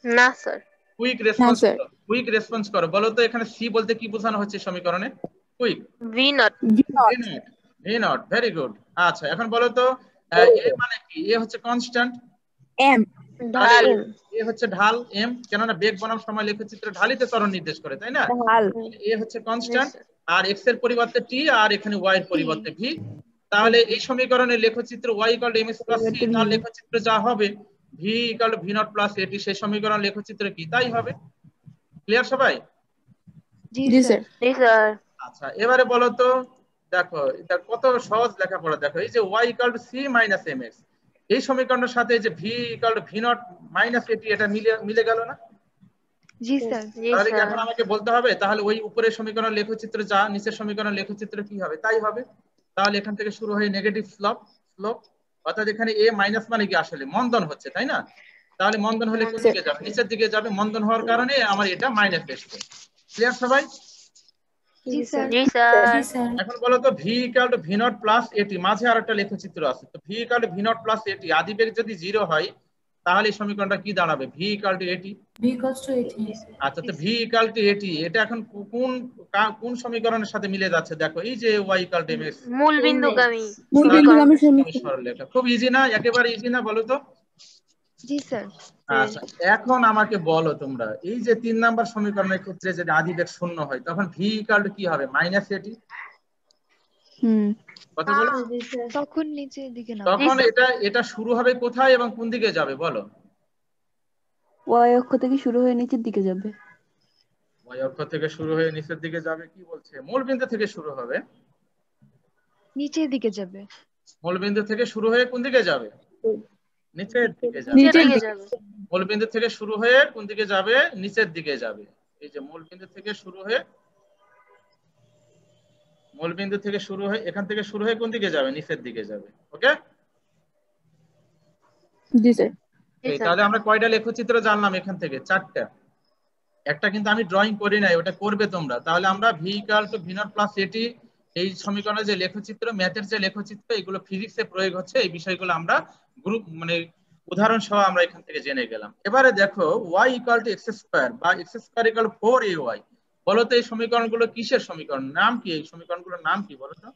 না স্যার। কুইক রেসপন্স করো। বলো তো এখানে c বলতে কি বোঝানো হচ্ছে সমীকরণে? Quick v0। Very good. আচ্ছা এখন বলো তো a মানে কি? a হচ্ছে কনস্ট্যান্ট, m ঢাল, a হচ্ছে ঢাল, m কেননা বেগ বনাম সময় লেখচিত্রে ঢালিতে ত্বরণ নির্দেশ করে, তাই না? ঢাল। a হচ্ছে কনস্ট্যান্ট, আর x এর পরিবর্তে t, আর এখানে y এর পরিবর্তে v। তাহলে এই সমীকরণের লেখচিত্র y = mx + c, তার লেখচিত্র যা হবে v = v0 + at, সেই সমীকরণ লেখচিত্র কি তাই হবে। ক্লিয়ার সবাই? জি স্যার। আচ্ছা এবারে বলো তো, দেখো এটা কত সহজ লেখাপড়া। দেখো এই যে y = c - mx, এই সমীকরণের সাথে এই যে v = v0 - at, এটা মিলে গেল না? জি স্যার। তাহলে কি এখন আমাকে বলতে হবে তাহলে ওই উপরের সমীকরণ লেখচিত্র যা নিচের সমীকরণ লেখচিত্র কি হবে তাই হবে? তাহলে এখান থেকে শুরু হয়ে নেগেটিভ স্লোপ, অর্থাৎ এখানে a মাইনাস মানে কি আসলে মন্দন হচ্ছে, তাই না? তাহলে মন্দন হলে কোন দিকে যাবে? নিচের দিকে যাবে। মন্দন হওয়ার কারণে আমার এটা মাইনাস এসছে। ক্লিয়ার সবাই? জি স্যার। এখন বলো তো v = v0 + at, মাঝে আরেকটা লেখচিত্র আছে। তো v = v0 + at, আদিবেগ যদি 0 হয় তাহলে এই সমীকরণটা কি দাঁড়াবে? v = at। আচ্ছা, তো v = at, এটা এখন কোন সমীকরণের সাথে মিলে যাচ্ছে? দেখো এই যে y = mx, মূল বিন্দুগামী সরলরেখা। খুব ইজি না? একেবারে ইজি না বলো তো? জি স্যার। আচ্ছা এখন আমাকে বলো তোমরা, এই যে 3 নাম্বার সমীকরণের ক্ষেত্রে যদি আদিবেগ 0 হয় তখন v = কি হবে? -at। কথা বলো। তখন নিচের দিকে না, তখন এটা শুরু হবে কোথায় এবং কোন দিকে যাবে বলো? y অক্ষ থেকে শুরু হয়ে নিচের দিকে যাবে। y অক্ষ থেকে শুরু হয়ে নিচের দিকে যাবে কি বলছে? মূল বিন্দু থেকে শুরু হবে, নিচের দিকে যাবে। মূল বিন্দু থেকে শুরু হয়ে কোন দিকে যাবে? নিচের দিকে যাবে। মূল বিন্দু থেকে শুরু হয়ে কোন দিকে যাবে? নিচের দিকে যাবে। এই যে মূল বিন্দু থেকে শুরু হয়ে এখান থেকে শুরু হয়ে কোন দিকে যাবে? নিচের দিকে যাবে। ওকে। জি স্যার। তাহলে আমরা কয়টা লেখচিত্র জানলাম এখান থেকে? 4টা। একটা কিন্তু আমি ড্রয়িং করি নাই, ওটা করবে তোমরা। তাহলে আমরা v = v0 + at, এই সমীকরণের যে লেখচিত্র, ম্যাথের যে লেখচিত্র, এগুলো ফিজিক্সে প্রয়োগ হচ্ছে, এই বিষয়গুলো আমরা উদাহরণ সহ আমরা এখান থেকে জেনে গেলাম। এবারে দেখো y = x² বা x² = 4ay, বলো তো এই সমীকরণগুলো কিসের সমীকরণ? নাম কি? এই সমীকরণগুলোর নাম কি বলো তো?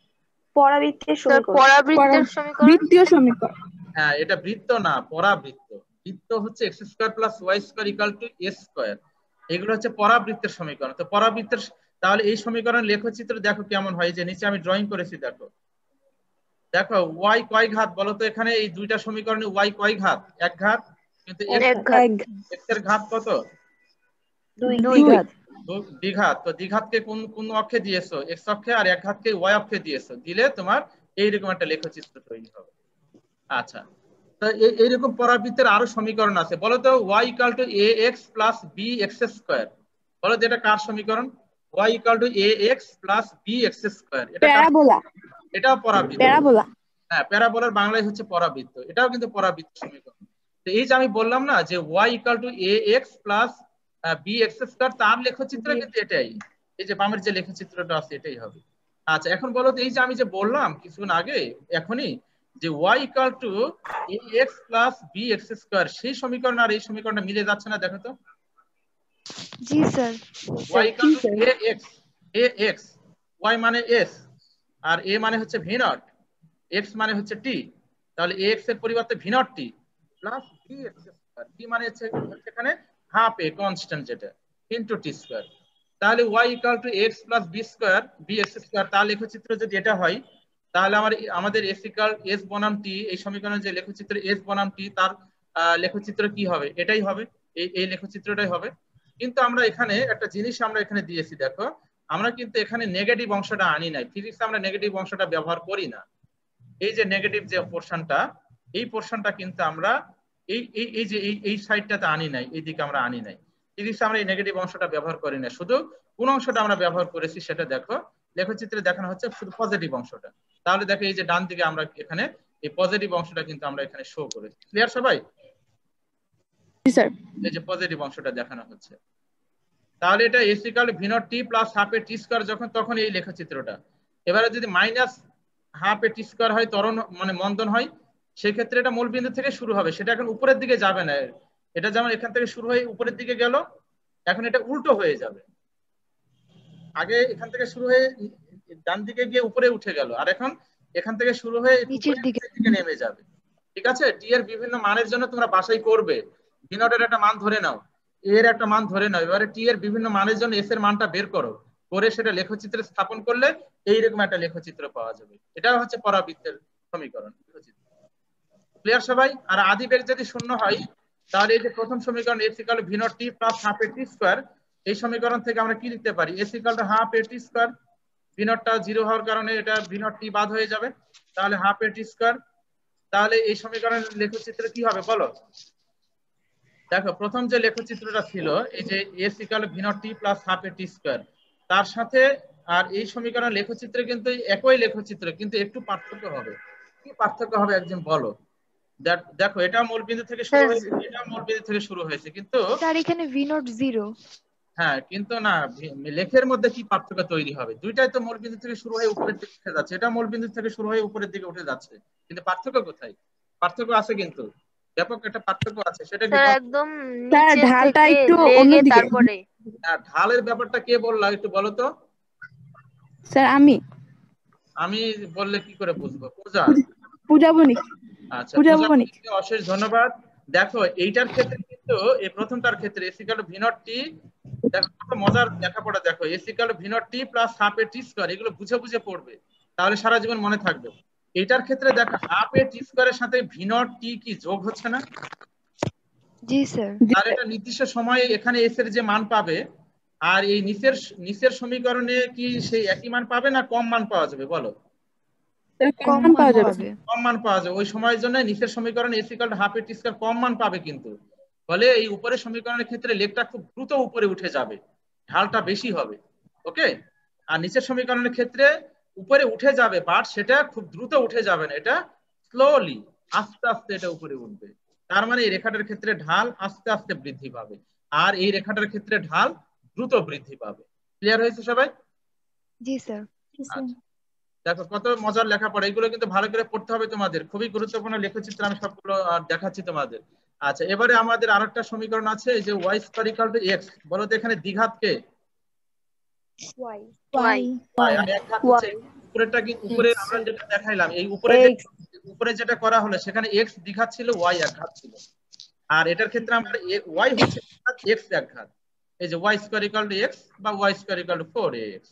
পরাবৃত্তের বৃত্তীয় সমীকরণ। হ্যাঁ, এটা বৃত্ত না, পরাবৃত্ত। বৃত্ত হচ্ছে x² + y² = a², এগুলো হচ্ছে পরাবৃত্তের সমীকরণ। তো পরাবৃত্তের তাহলে এই সমীকরণ লেখচিত্র দেখো কেমন হয়। যে নিচে আমি ড্রয়িং করেছি দেখো y কয় ঘাত বলো তো? এখানে এই দুইটা সমীকরণে y কয় ঘাত? এক ঘাত, কিন্তু x এর ঘাত কত? 2 ঘাত। দ্বিঘাত। তো দ্বিঘাতকে কোন অক্ষে দিয়েছো? x অক্ষে, আর এক ঘাতকে y অক্ষে দিয়েছো। দিলে তোমার এইরকম একটা লেখচিত্র তৈরি হবে। আচ্ছা, তো এইরকম পরাবৃত্তের আরো সমীকরণ আছে। বলো তো y = ax + bx², বলো তো এটা কার সমীকরণ? y = ax + bx², এটা প্যারাবোলা। এটা পরাবৃত্ত। হ্যাঁ, প্যারাবোলার বাংলায় হচ্ছে পরাবৃত্ত, এটাও কিন্তু পরাবৃত্ত সমীকরণ। তো এই যে আমি বললাম না যে y = ax plus bx square, তার লেখচিত্র কিন্তু এটাই, এই যে বামের যে লেখচিত্রটা আছে এটাই হবে। আচ্ছা এখন বলো তো, এই যে আমি যে বললাম কিছুক্ষণ আগে এখনই যে y = ax plus bx square, সেই সমীকরণ আর এই সমীকরণটা মিলে যাচ্ছে না, দেখো তো। জি স্যার। y = ax, y মানে s আর a মানে হচ্ছে v নট, x মানে হচ্ছে t, তাহলে ax এর পরিবর্তে v not t plus bx square, t মানে হচ্ছে এখানে হাফ a কনস্ট্যান্ট যেটা, ইনটু t স্কয়ার। তাহলে y = x plus b square bx square, তার লেখচিত্র যদি এটা হয় তাহলে আমাদের s বনাম t, এই সমীকরণের যে লেখচিত্র s বনাম t, তার লেখচিত্র কি হবে? এটাই হবে, এই লেখচিত্রটাই হবে। কিন্তু আমরা এখানে একটা জিনিস আমরা এখানে দিয়েছি, দেখো আমরা কিন্তু এখানে নেগেটিভ অংশটা আনি নাই, ফিজিক্সে আমরা নেগেটিভ অংশটা ব্যবহার করি না। এই যে নেগেটিভ যে পোরশনটা, এই পোরশনটা কিন্তু আমরা এই যে এই সাইডটাতে আনি নাই, এই দিকে আমরা আনি নাই। ফিজিক্সে আমরা এই নেগেটিভ অংশটা ব্যবহার করি না, শুধু কোন অংশটা আমরা ব্যবহার করেছি সেটা দেখো, লেখচিত্রে দেখানো হচ্ছে শুধু পজিটিভ অংশটা। তাহলে দেখো এই যে ডান দিকে আমরা এখানে এই পজিটিভ অংশটা কিন্তু আমরা এখানে শো করেছি। ক্লিয়ার সবাই? জি স্যার। এই যে পজিটিভ অংশটা দেখানো হচ্ছে, তাহলে এটা s = v not t plus half a t square, তখন এই লেখচিত্রটা। এবারে যদি minus half a t square হয়, ত্বরণ মানে মন্দন হয়, সেই ক্ষেত্রে এটা মূল বিন্দু থেকে শুরু হবে, সেটা এখন উপরের দিকে যাবে না। এটা যেমন এখান থেকে শুরু হয়ে উপরের দিকে গেল, এখন এটা উল্টো হয়ে যাবে। আগে এখান থেকে শুরু হয়ে ডান দিকে গিয়ে উপরে উঠে গেল, আর এখন এখান থেকে শুরু হয়ে নিচের দিকে নেমে যাবে। ঠিক আছে? টি এর বিভিন্ন মানের জন্য তোমরা বাছাই করবে, v নট এর একটা মান ধরে নাও, a এর একটা মান ধরে নাও, এবারে টি এর বিভিন্ন মানের জন্য s এর মানটা বের করো, করে সেটা লেখচিত্রে স্থাপন করলে এইরকম একটা লেখচিত্র পাওয়া যাবে। এটা হচ্ছে পরাবৃত্তের সমীকরণ, লেখচিত্র। ক্লিয়ার সবাই? আর আদি বেগ যদি শূন্য হয় তাহলে এই যে প্রথম সমীকরণ s = v not t plus half a t square, এই সমীকরণ থেকে আমরা কি লিখতে পারি? s = half a t square, v নটটা 0 হওয়ার কারণে এটা v নট t বাদ হয়ে যাবে, তাহলে হাফ a t স্কয়ার। তাহলে এই সমীকরণের লেখচিত্র কি হবে বলো? দেখো প্রথম যে লেখচিত্রটা ছিল, এই যে s = v not t plus half a t square, তার সাথে আর এই সমীকরণের লেখচিত্রে কিন্তু একই লেখচিত্র, কিন্তু একটু পার্থক্য হবে। কি পার্থক্য হবে একজন বলো? দেখো এটা মূলবিন্দু থেকে শুরু হয়েছে, এটা মূলবিন্দু থেকে শুরু হয়েছে, কিন্তু স্যার এখানে v নট 0। হ্যাঁ কিন্তু না, লেখের মধ্যে কি পার্থক্য তৈরি হবে? দুইটাই তো মূলবিন্দু থেকে শুরু হয়ে উপরের দিকে উঠে যাচ্ছে, এটা মূলবিন্দু থেকে শুরু হয়ে উপরের দিকে উঠে যাচ্ছে, কিন্তু পার্থক্য কোথায়? পার্থক্য আছে, কিন্তু ব্যাপক একটা পার্থক্য আছে। সেটা কি? একদম স্যার নিচে ঢালটা থেকে একটু লেগে অন্যদিকে। তারপরে ঢালের ব্যাপারটা কে বললা একটু বলো তো। স্যার আমি বললে কি করে বুঝবো? পূজা? পূজা বণিক। আচ্ছা, পূজা পূজা বণিক। বণিককে অশেষ ধন্যবাদ। দেখো এইটার ক্ষেত্রে কিন্তু এই প্রথমটার ক্ষেত্রে s = v নট t, দেখো কত মজার লেখাপড়া, দেখো s = v not t plus half a t square, এগুলো বুঝে বুঝে পড়বে, তাহলে সারা জীবন মনে থাকবে। এটার ক্ষেত্রে দেখো হাফ a t স্কয়ারের সাথে v নট t কি যোগ হচ্ছে না? জি স্যার। আর এটা নির্দিষ্ট সময়ে এখানে s এর যে মান পাবে, আর এই নিচের সমীকরণে কি সেই একই মান পাবে না কম মান পাওয়া যাবে বলো? কম মান পাওয়া যাবে। কম মান পাওয়া যাবে। ওই সময়ের জন্য নিচের সমীকরণে s = half a t square কম মান পাবে, কিন্তু ফলে এই উপরের সমীকরণের ক্ষেত্রে লেখটা খুব দ্রুত উপরে উঠে যাবে, ঢালটা বেশি হবে। ওকে? আর নিচের সমীকরণের ক্ষেত্রে উপরে উঠে যাবে, বাট সেটা খুব দ্রুত উঠে যাবে না, এটা স্লোলি আস্তে আস্তে এটা উপরে উঠবে। তার মানে এই রেখাটার ক্ষেত্রে ঢাল আস্তে আস্তে বৃদ্ধি পাবে, আর এই রেখাটার ক্ষেত্রে ঢাল দ্রুত বৃদ্ধি পাবে। ক্লিয়ার হয়েছে সবাই? জি স্যার। আচ্ছা, দেখো কত মজার লেখাপড়া, এগুলো কিন্তু ভালো করে পড়তে হবে তোমাদের, খুবই গুরুত্বপূর্ণ লেখচিত্র, আমি সবগুলো দেখাচ্ছি তোমাদের। আচ্ছা, এবারে আমাদের আরেকটা সমীকরণ আছে, এই যে y = x, বলো তো এখানে দ্বিঘাত কে? y আর একঘাত হচ্ছে উপরেরটা, কি উপরে আমরা যেটা দেখাইলাম, এই উপরে যেটা করা হলো সেখানে x দ্বিঘাত ছিল, y একঘাত ছিল। আর এটার ক্ষেত্রে আমরা y হচ্ছে x একঘাত, এই যে y = x বা y = 4ax।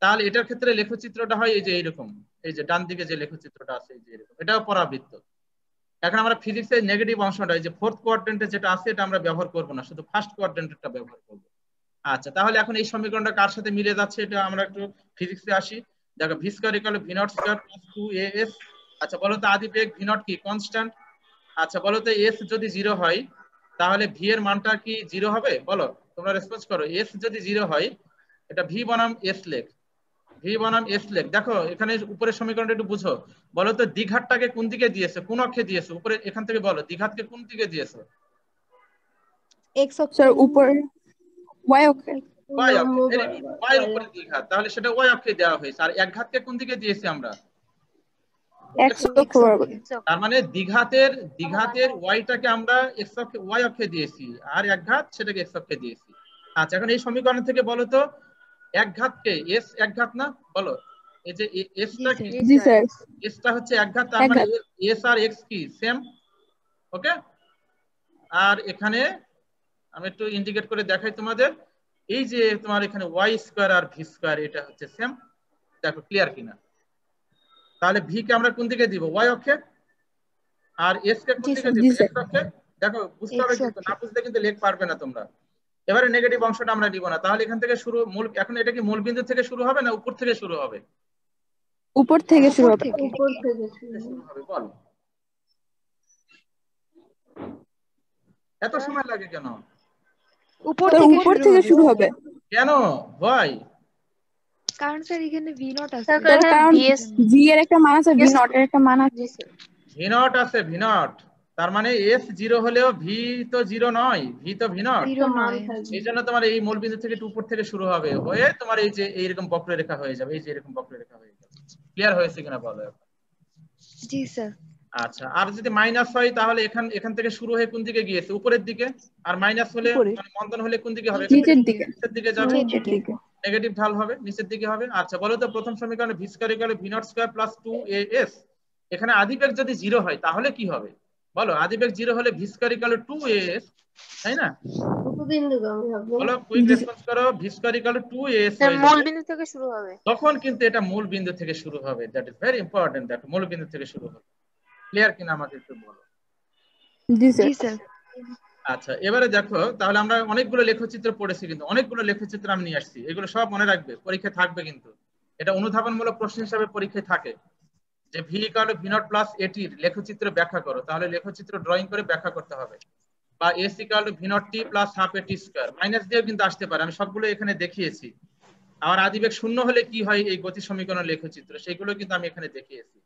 তাহলে এটার ক্ষেত্রে লেখচিত্রটা হয় এই যে এইরকম, এই যে ডান দিকে যে লেখচিত্রটা আছে এই যে এরকম, এটাও পরাবৃত্ত। এখন আমরা ফিজিক্সের নেগেটিভ অংশটা, এই যে ফোর্থ কোয়াড্রেন্টে যেটা আছে এটা আমরা ব্যবহার করব না, শুধু ফার্স্ট কোয়াড্রেন্টটা ব্যবহার করব। আচ্ছা, তাহলে এখন এই সমীকরণটা কার সাথে মিলে যাচ্ছে এটা আমরা একটু ফিজিক্সে আসি। দেখো v = v not square plus 2as। আচ্ছা বলো তো আদি বেগ v নট কি? কনস্ট্যান্ট। আচ্ছা বলো তো s যদি 0 হয় তাহলে v এর মানটা কি 0 হবে? বলো তোমরা রেসপন্স করো। s যদি 0 হয়, এটা v বনাম s লেখ, ভি বনাম এস লেখ। দেখো এখানে উপরের সমীকরণটা একটু বুঝো, বলো তো দ্বিঘাতটাকে কোন দিকে দিয়েছে, কোন অক্ষে দিয়েছে? উপরে এখান থেকে বলো দ্বিঘাতকে কোন দিকে দিয়েছে? এক্স অক্ষের উপর, ওয়াই অক্ষে, ওয়াই অক্ষে। ভেরি গুড, ওয়াই এর উপরে দ্বিঘাত, তাহলে সেটা ওয়াই অক্ষে দেওয়া হয়েছে। আর এক ঘাতকে কোন দিকে দিয়েছি আমরা? এক্স অক্ষ বরাবর। তার মানে দ্বিঘাতের ওয়াইটাকে আমরা এক্স অক্ষে, ওয়াই অক্ষে দিয়েছি, আর এক ঘাত সেটাকে এক্স অক্ষে দিয়েছি। আচ্ছা এখন এই সমীকরণ থেকে বলো তো এক ঘাতকে এস এক ঘাত না, বলো এই যে এসটা কি? জি স্যার, এসটা হচ্ছে এক ঘাত, তার মানে এস আর এক্স কি সেম? ওকে। আর এখানে আমি একটু ইন্ডিকেট করে দেখাই তোমাদের, এই যে তোমার এখানে ওয়াই স্কয়ার আর ভি স্কয়ার এটা হচ্ছে সেম। দেখো ক্লিয়ার কিনা? তাহলে ভি কে আমরা কোন দিকে দিব? ওয়াই অক্ষে। আর এস কে কোন দিকে দিব? এক্স অক্ষে। দেখো বুঝতে হবে, কিন্তু না বুঝলে কিন্তু লেখ পারবে না তোমরা। এবারে নেগেটিভ অংশটা আমরা দিব না, তাহলে এখান থেকে শুরু মূল, এখন এটা কি মূল বিন্দু থেকে শুরু হবে না উপর থেকে শুরু হবে? উপর থেকে শুরু হবে। শুরু হবে, বল। এত সময় লাগে কেন? উপর থেকে শুরু হবে। কেন? ওয়াই? কারণ স্যার এখানে ভি নট আছে। কারণ ভি এর একটা মান আছে, ভি নট এর একটা মান আছে। ভি নট আছে, ভি নট, তার মানে এস জিরো হলেও ভি তো জিরো নয়, ভি তো ভি নট। এই জন্য তোমার এই মূল বিন্দু থেকে একটু উপর থেকে শুরু হবে, হয়ে তোমার এই যে এইরকম বক্ররেখা হয়ে যাবে, এই যে এরকম বক্ররেখা হয়ে যাবে। ক্লিয়ার হয়েছে কিনা বলো? জি স্যার। আচ্ছা, আর যদি মাইনাস হয় তাহলে এখান থেকে শুরু হয়ে কোন দিকে গিয়েছে? উপরের দিকে। আর মাইনাস হলে মানে মন্দন হলে কোন দিকে হবে? নিচের দিকে। নিচের দিকে যাবে, নিচের দিকে। নেগেটিভ ঢাল হবে, নিচের দিকে হবে। আচ্ছা বলো তো প্রথম সমীকরণে V square equal V naught square plus 2as, এখানে আদিবেগ যদি 0 হয় তাহলে কি হবে বলো? আদিবেগ 0 হলে ভি স্কয়ার ইকুয়াল 2as, তাই না? বলো কুইক রেসপন্স করো। ভি স্কয়ার ইকুয়াল 2as মূল বিন্দু থেকে শুরু হবে, তখন কিন্তু এটা মূল বিন্দু থেকে শুরু হবে। দ্যাট ইজ ভেরি ইম্পর্টেন্ট, দেখো মূল বিন্দু থেকে শুরু হবে। ক্লিয়ার কিনা আমাকে একটু বলো? জি স্যার। আচ্ছা এবারে দেখো, তাহলে আমরা অনেকগুলো লেখচিত্র পড়েছি, কিন্তু অনেকগুলো লেখচিত্র আমি নিয়ে আসছি, এগুলো সব মনে রাখবে, পরীক্ষায় থাকবে কিন্তু। এটা অনুধাবনমূলক প্রশ্ন হিসাবে পরীক্ষায় থাকে যে V equal V naught plus এটির লেখচিত্র ব্যাখ্যা করো, তাহলে লেখচিত্র ড্রয়িং করে ব্যাখ্যা করতে হবে। বা এস ইকুয়াল ভি নট টি প্লাস হাফ এ টি স্কয়ার, মাইনাস দিয়েও কিন্তু আসতে পারে, আমি সবগুলো এখানে দেখিয়েছি। আর আদিবেগ শূন্য হলে কি হয় এই গতি সমীকরণ লেখচিত্র, সেগুলো কিন্তু আমি এখানে দেখিয়েছি।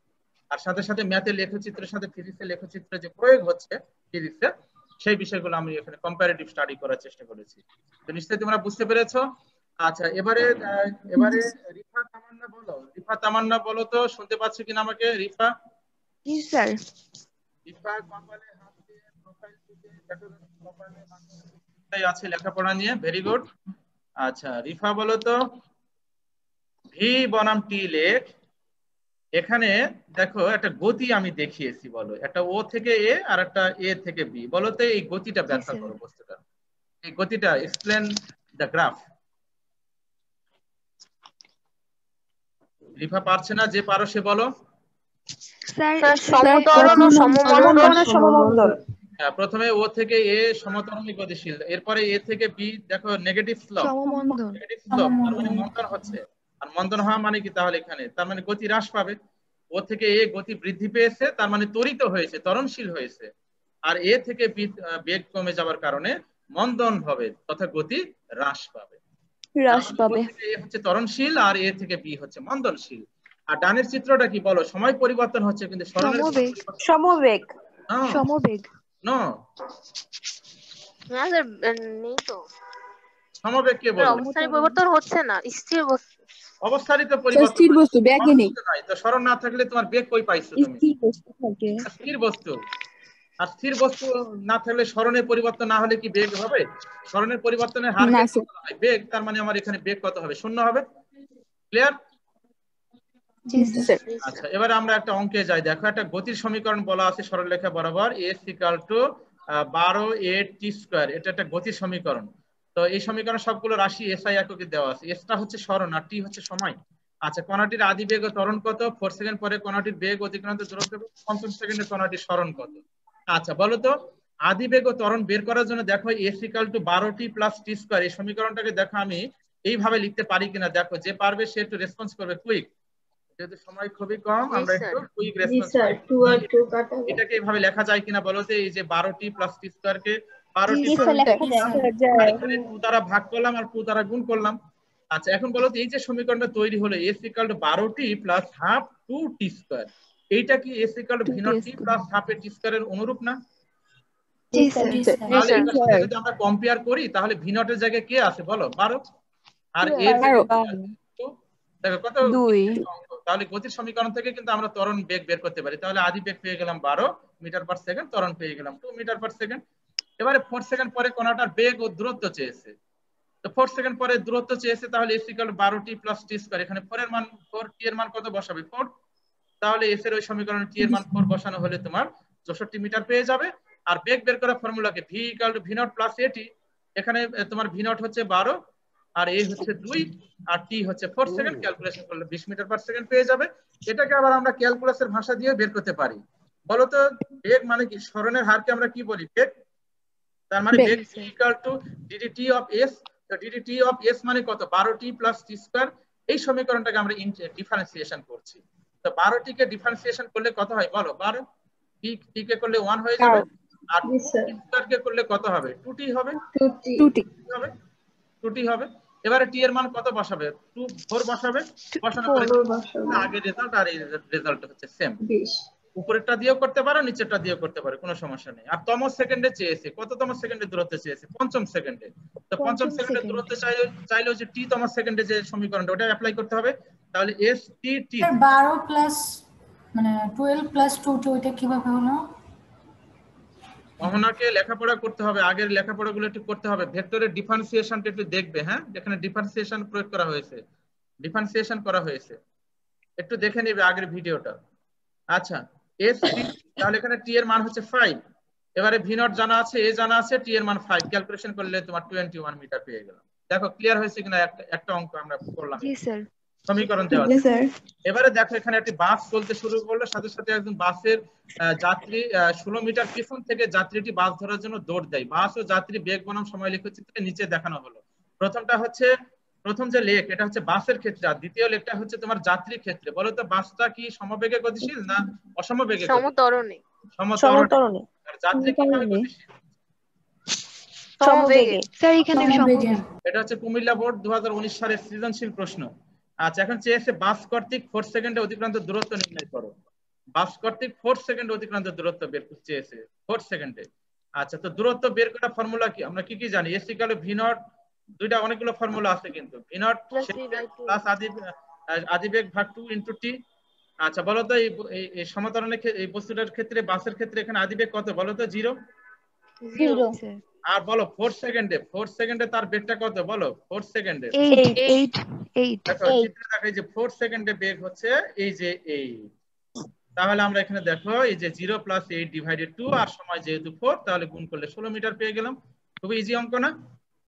আর সাথে সাথে ম্যাথের লেখচিত্রের সাথে ফিজিক্সের লেখচিত্র যে প্রয়োগ হচ্ছে ফিজিক্সের, সেই বিষয়গুলো আমি এখানে কম্পারেটিভ স্টাডি করার চেষ্টা করেছি। তো নিশ্চয়ই তোমরা বুঝতে পেরেছো। আচ্ছা এবারে রিফা তামান্না বলো, রিফা তামান্না বলো তো, শুনতে পাচ্ছ কিনা আমাকে রিফা? জি স্যার। রিফা কপালে হাত দিয়ে প্রোফাইল থেকে দেখো, কপালে হাত আছে লেখাপড়া নিয়ে, ভেরি গুড। আচ্ছা রিফা বলো তো ভি বনাম টি লেখ, এখানে দেখো একটা গতি আমি দেখিয়েছি, বলো একটা ও থেকে এ আর একটা এ থেকে বি, বলো তো এই গতিটা ব্যাখ্যা করো বস্তুটা, এই গতিটা এক্সপ্লেন দ্য গ্রাফ। রিফা পারছে না, যে পারো সে বলো। স্যার সমতরণ ও সমমণ্ডল। হ্যাঁ, প্রথমে ও থেকে এ সমতরণী গতিশীল, এরপরে এ থেকে বি দেখো নেগেটিভ স্লোপ, সমমন্দন। নেগেটিভ স্লোপ তার মানে মন্দন হচ্ছে। আর মন্দন হওয়া মানে কি তাহলে? এখানে তার মানে গতি হ্রাস পাবে। ও থেকে এ গতি বৃদ্ধি পেয়েছে, তার মানে ত্বরিত হয়েছে, ত্বরণশীল হয়েছে। আর এ থেকে বি বেগ কমে যাওয়ার কারণে মন্দন হবে, তথা গতি হ্রাস পাবে। এ হচ্ছে ত্বরণশীল আর এ থেকে বি হচ্ছে মন্দনশীল। আর ডানের চিত্রটা কি বলো? সময় পরিবর্তন হচ্ছে কিন্তু সমবেগ। সমবেগ নো, না স্যার নেই তো। সমবেগ কে বলে? অবস্থায় পরিবর্তন হচ্ছে না, স্থির বস্তু। অবস্থারই তো পরিবর্তন, স্থির বস্তু, বেগই নেই। তো সরণ না থাকলে তোমার বেগ কই পাইছো তুমি? স্থির বস্তু থাকে, স্থির বস্তু। আর স্থির বস্তু না থাকলে সরণের পরিবর্তন না হলে কি বেগ হবে? সরণের পরিবর্তনের হার বেগ, তার মানে আমার এখানে বেগ কত হবে? শূন্য হবে। ক্লিয়ার? আচ্ছা এবারে আমরা একটা অঙ্কে যাই। দেখো একটা গতির সমীকরণ বলা আছে সরলরেখা বরাবর, s equal to 12a t square, এটা একটা গতির সমীকরণ। তো এই সমীকরণ সবগুলো রাশি SI এককে দেওয়া আছে। s টা হচ্ছে সরণ আর t হচ্ছে সময়। আচ্ছা কণাটির আদিবেগ ও ত্বরণ কত? 4 সেকেন্ড পরে কণাটির বেগ অতিক্রান্ত দূরত্ব 5 সেকেন্ডে কণাটির সরণ কত? আচ্ছা বলো তো আদিবেগ ও ত্বরণ বের করার জন্য দেখো s equal to 12t plus t square, এই সমীকরণটাকে দেখো আমি এইভাবে লিখতে পারি কিনা দেখো, যে পারবে সে একটু রেসপন্স করবে কুইক, যেহেতু সময় খুবই কম আমরা একটু কুইক রেসপন্স করি। এটাকে এইভাবে লেখা যায় কিনা বলো তো? এই যে 12t প্লাস t স্কয়ার কে 12t এখানে 2 দ্বারা ভাগ করলাম আর 2 দ্বারা গুণ করলাম, আচ্ছা এখন বলো তো এই যে সমীকরণটা তৈরি হলো s = 12t + half 2t square, এইটা কি s = v0t + half t square এর অনুরূপ না? জি স্যার। তাহলে এটার সাথে যদি আমরা কম্পেয়ার করি তাহলে v0 এর জায়গায় কে আছে বলো? 12 আর এর দেখো কত 2। তাহলে গতির সমীকরণ থেকে কিন্তু আমরা ত্বরণ বেগ বের করতে পারি। তাহলে আদি বেগ পেয়ে গেলাম 12 মিটার পার সেকেন্ড, ত্বরণ পেয়ে গেলাম 2 মিটার পার সেকেন্ড। এবারে 4 সেকেন্ড পরে কোণাটার বেগ ও দূরত্ব চেয়েছে, তো 4 সেকেন্ড পরে দূরত্ব চেয়েছে, তাহলে s = 12t + t স্কয়ার। এখানে 4 এর মান 4, t এর মান কত বসাবে 4, তাহলে s এর ওই সমীকরণে t এর মান 4 বসানো হলে তোমার 64 মিটার পেয়ে যাবে। আর বেগ বের করার ফর্মুলাকে v = v0 + at, এখানে তোমার v0 হচ্ছে 12 আর a হচ্ছে 2 আর t হচ্ছে 4 সেকেন্ড, ক্যালকুলেশন করলে 20 মিটার পার সেকেন্ড পেয়ে যাবে। এটাকে আবার আমরা ক্যালকুলাসের ভাষা দিয়ে বের করতে পারি। বলতো বেগ মানে কি? সরণের হারকে আমরা কি বলি? বেগ। তার মানে বেগ = ddT of s, তো ddT of s মানে কত? 12t + t square. এই সমীকরণটাকে আমরা ডিফারেন্সিয়েশন করছি। তো 12t কে ডিফারেন্সিয়েশন করলে কত হয় বলো? 12 t কে করলে 1 হয়ে যাবে, আর t স্কয়ার কে করলে কত হবে? 2t হবে, 2t হবে, 2t হবে। এবারে t এর মান কত বসাবে? 4 বসাবে, বসানোর পরে আগের রেজাল্ট আর এই রেজাল্ট হচ্ছে সেম। উপরেরটা দিয়েও করতে পারো, নিচেরটা দিয়েও করতে পারো, কোনো সমস্যা নেই। আর তম সেকেন্ডে চেয়েছে, কততম সেকেন্ডে দূরত্ব চেয়েছে? পঞ্চম সেকেন্ডে। তো পঞ্চম সেকেন্ডে দূরত্ব চাইলেও যে t তম সেকেন্ডে যে সমীকরণটা ওটা অ্যাপ্লাই করতে হবে। তাহলে s t t 12 প্লাস মানে 12 প্লাস 2 ওইটা কিভাবে হলো? অহনাকে লেখাপড়া করতে হবে, আগের লেখাপড়াগুলো একটু করতে হবে। ভেক্টরের ডিফারেন্সিয়েশনটা একটু দেখবে, হ্যাঁ যেখানে ডিফারেন্সিয়েশন প্রয়োগ করা হয়েছে, ডিফারেন্সিয়েশন করা হয়েছে, একটু দেখে নেবে আগের ভিডিওটা। আচ্ছা s t, তাহলে এখানে t এর মান হচ্ছে 5, এবারে v0 জানা আছে, a জানা আছে, t এর মান 5, ক্যালকুলেশন করলে তোমার 21 মিটার পেয়ে গেলাম। দেখো ক্লিয়ার হয়েছে কিনা? একটা অঙ্ক আমরা করলাম, জি স্যার। সমীকরণ দেওয়া আছে। এবারে দেখো এখানে একটি বাস চলতে শুরু করলো, সাথে সাথে একজন বাসের যাত্রী 16 মিটার পিছন থেকে যাত্রীটি বাস ধরার জন্য দৌড় দেয়। বাস ও যাত্রী বেগ বনাম সময় লেখচিত্রে নিচে দেখানো হলো। প্রথম যে লেখ এটা হচ্ছে বাসের ক্ষেত্রে, আর দ্বিতীয় লেখটা হচ্ছে তোমার যাত্রীর ক্ষেত্রে। বলো তো বাসটা কি সমবেগে গতিশীল না অসমবেগে? সমতরণে। সমতরণে। আর যাত্রী কিভাবে গতিশীল? সমবেগে। স্যার এখানে সমবেগে। এটা হচ্ছে কুমিল্লা বোর্ড 2019 সালের সৃজনশীল প্রশ্ন। আচ্ছা এখন চেয়েছে বাস কর্তৃক 4 সেকেন্ডে অতিক্রান্ত দূরত্ব নির্ণয় করো। বাস কর্তৃক 4 সেকেন্ডে অতিক্রান্ত দূরত্ব বের করতে চেয়েছে 4 সেকেন্ডে। আচ্ছা তো দূরত্ব বের করার ফর্মুলা কি? আমরা কি কি জানি? s = v0, দুইটা অনেকগুলো ফর্মুলা আছে কিন্তু, v0 প্লাস আদি বেগ ভাগ 2 × t। আচ্ছা বলো তো এই সমতরণের এই বস্তুটার ক্ষেত্রে, বাসের ক্ষেত্রে এখানে আদি বেগ কত বলো তো? 0। আর বলো 4 সেকেন্ডে তার বেগটা কত বলো? 4 সেকেন্ডে 8 দেখো চিত্রে দেখাই যে 4 সেকেন্ডে বেগ হচ্ছে এই যে 8। তাহলে আমরা এখানে দেখো এই যে 0 + 8 / 2 আর সময় যেহেতু 4, তাহলে গুণ করলে 16 মিটার পেয়ে গেলাম। খুবই ইজি অঙ্ক না?